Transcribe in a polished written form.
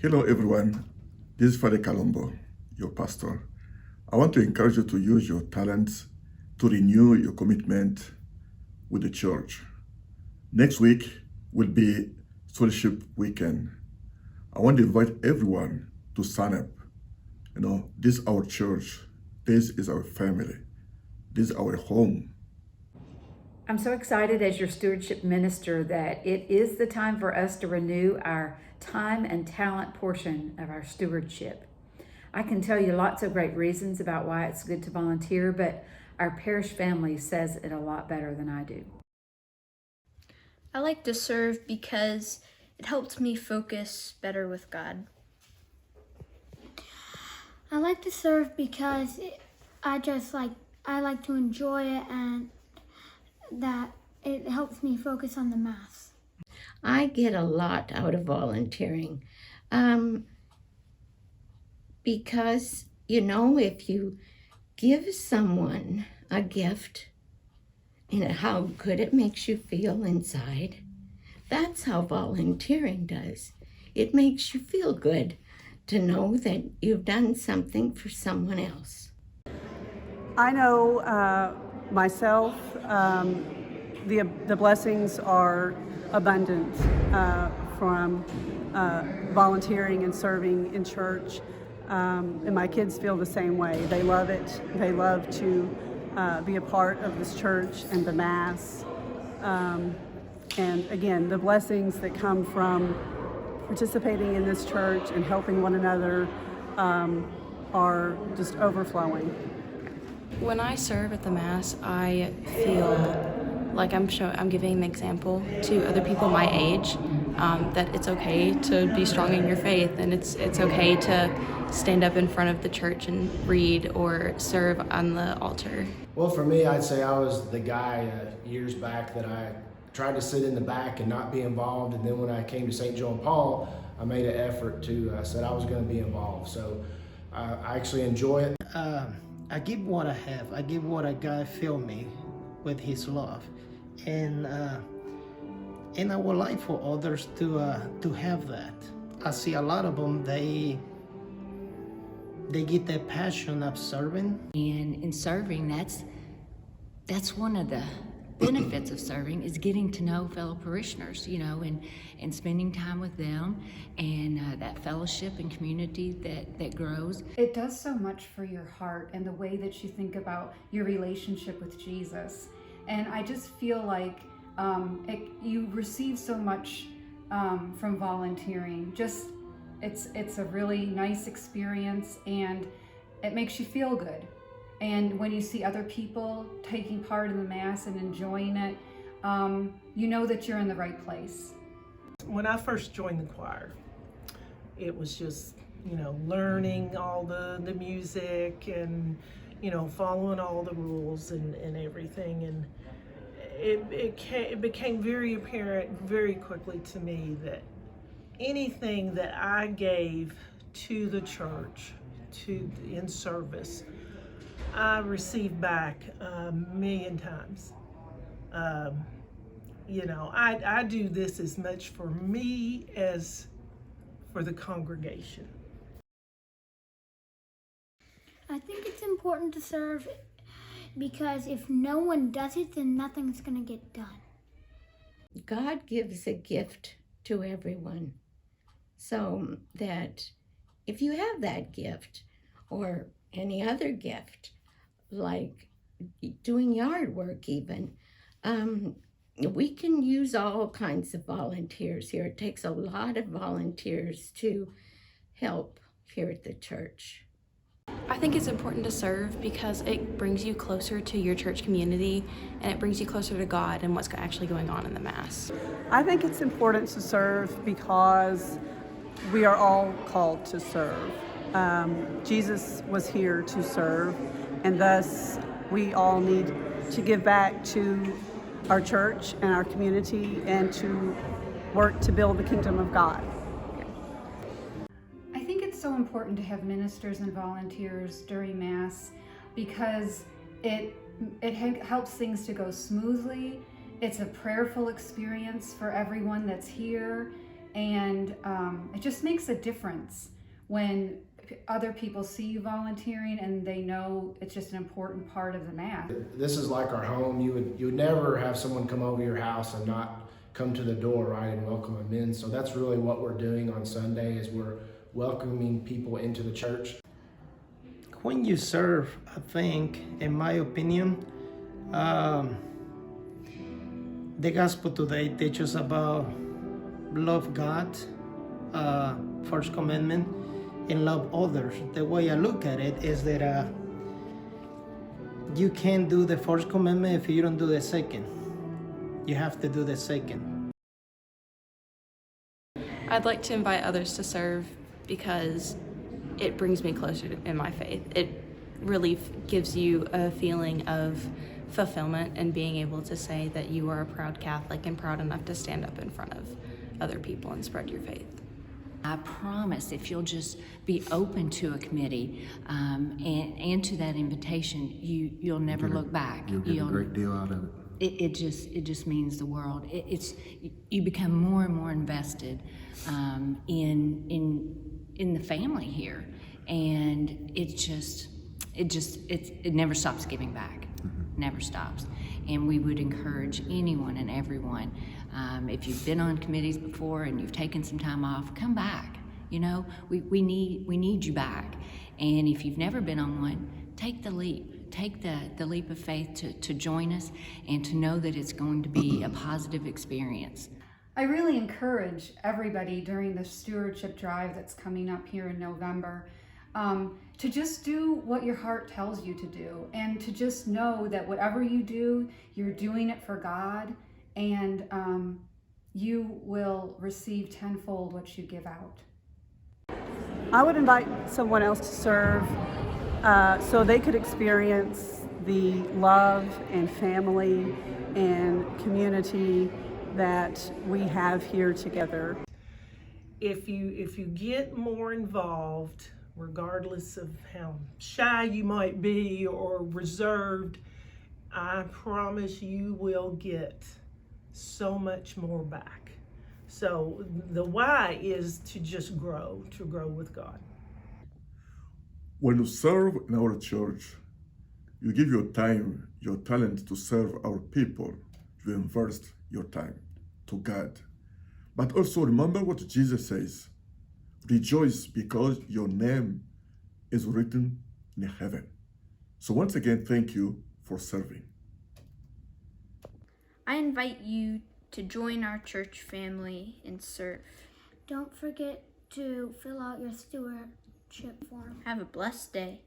Hello, everyone. This is Father Kalombo, your pastor. I want to encourage you to use your talents to renew your commitment with the church. Next week will be Fellowship Weekend. I want to invite everyone to sign up. This is our church. This is our family. This is our home. I'm so excited as your stewardship minister that it is the time for us to renew our time and talent portion of our stewardship. I can tell you lots of great reasons about why it's good to volunteer, but our parish family says it a lot better than I do. I like to serve because it helps me focus better with God. I like to serve because I like to enjoy it, and that it helps me focus on the Mass. I get a lot out of volunteering because, if you give someone a gift and how good it makes you feel inside, that's how volunteering does. It makes you feel good to know that you've done something for someone else. I know myself, the blessings are abundant from volunteering and serving in church. And my kids feel the same way. They love it. They love to be a part of this church and the Mass. And again, the blessings that come from participating in this church and helping one another are just overflowing. When I serve at the Mass, I feel like I'm giving an example to other people my age that it's okay to be strong in your faith, and it's okay to stand up in front of the church and read or serve on the altar. Well, for me, I'd say I was the guy years back that I tried to sit in the back and not be involved, and then when I came to St. John Paul, I made an effort to said I was going to be involved. So I actually enjoy it. I give what I have. I give what God filled me with His love, and I would like for others to have that. I see a lot of them. They get that passion of serving. And in serving, that's one of the benefits of serving, is getting to know fellow parishioners, and spending time with them, and that fellowship and community that grows. It does so much for your heart and the way that you think about your relationship with Jesus. And I just feel like you receive so much from volunteering. It's a really nice experience, and it makes you feel good. And when you see other people taking part in the Mass and enjoying it, you know that you're in the right place. When I first joined the choir, it was just, learning all the music and, following all the rules and everything. And it became very apparent very quickly to me that anything that I gave to the church, in service, I received back a million times. I do this as much for me as for the congregation. I think it's important to serve because if no one does it, then nothing's going to get done. God gives a gift to everyone, so that if you have that gift or any other gift, like doing yard work even, we can use all kinds of volunteers here. It takes a lot of volunteers to help here at the church. I think it's important to serve because it brings you closer to your church community, and it brings you closer to God and what's actually going on in the Mass. I think it's important to serve because we are all called to serve. Jesus was here to serve, and thus we all need to give back to our church and our community and to work to build the kingdom of God. I think it's so important to have ministers and volunteers during Mass because it helps things to go smoothly. It's a prayerful experience for everyone that's here. And it just makes a difference when other people see you volunteering and they know it's just an important part of the Mass. This is like our home. You would never have someone come over your house and not come to the door, right, and welcome them in. So that's really what we're doing on Sunday, is we're welcoming people into the church. When you serve, I think, in my opinion, the gospel today teaches about love God, first commandment, and love others. The way I look at it is that you can't do the first commandment if you don't do the second. You have to do the second. I'd like to invite others to serve because it brings me closer in my faith. It really gives you a feeling of fulfillment and being able to say that you are a proud Catholic and proud enough to stand up in front of other people and spread your faith. I promise if you'll just be open to a committee and to that invitation, you'll never look back. You'll get a great deal out of it. It just means the world. You become more and more invested in the family here, and it never stops giving back. Never stops. And we would encourage anyone and everyone, if you've been on committees before and you've taken some time off, come back. You know, we need you back. And if you've never been on one, take the leap. Take the leap of faith to join us and to know that it's going to be a positive experience. I really encourage everybody during the stewardship drive that's coming up here in November to just do what your heart tells you to do, and to just know that whatever you do, you're doing it for God, and you will receive tenfold what you give out. I would invite someone else to serve so they could experience the love and family and community that we have here together. If you get more involved, regardless of how shy you might be or reserved, I promise you will get so much more back. So the why is to just grow with God. When you serve in our church, you give your time, your talent to serve our people. You invest your time to God. But also remember what Jesus says. Rejoice because your name is written in heaven. So once again, thank you for serving. I invite you to join our church family and serve. Don't forget to fill out your stewardship form. Have a blessed day.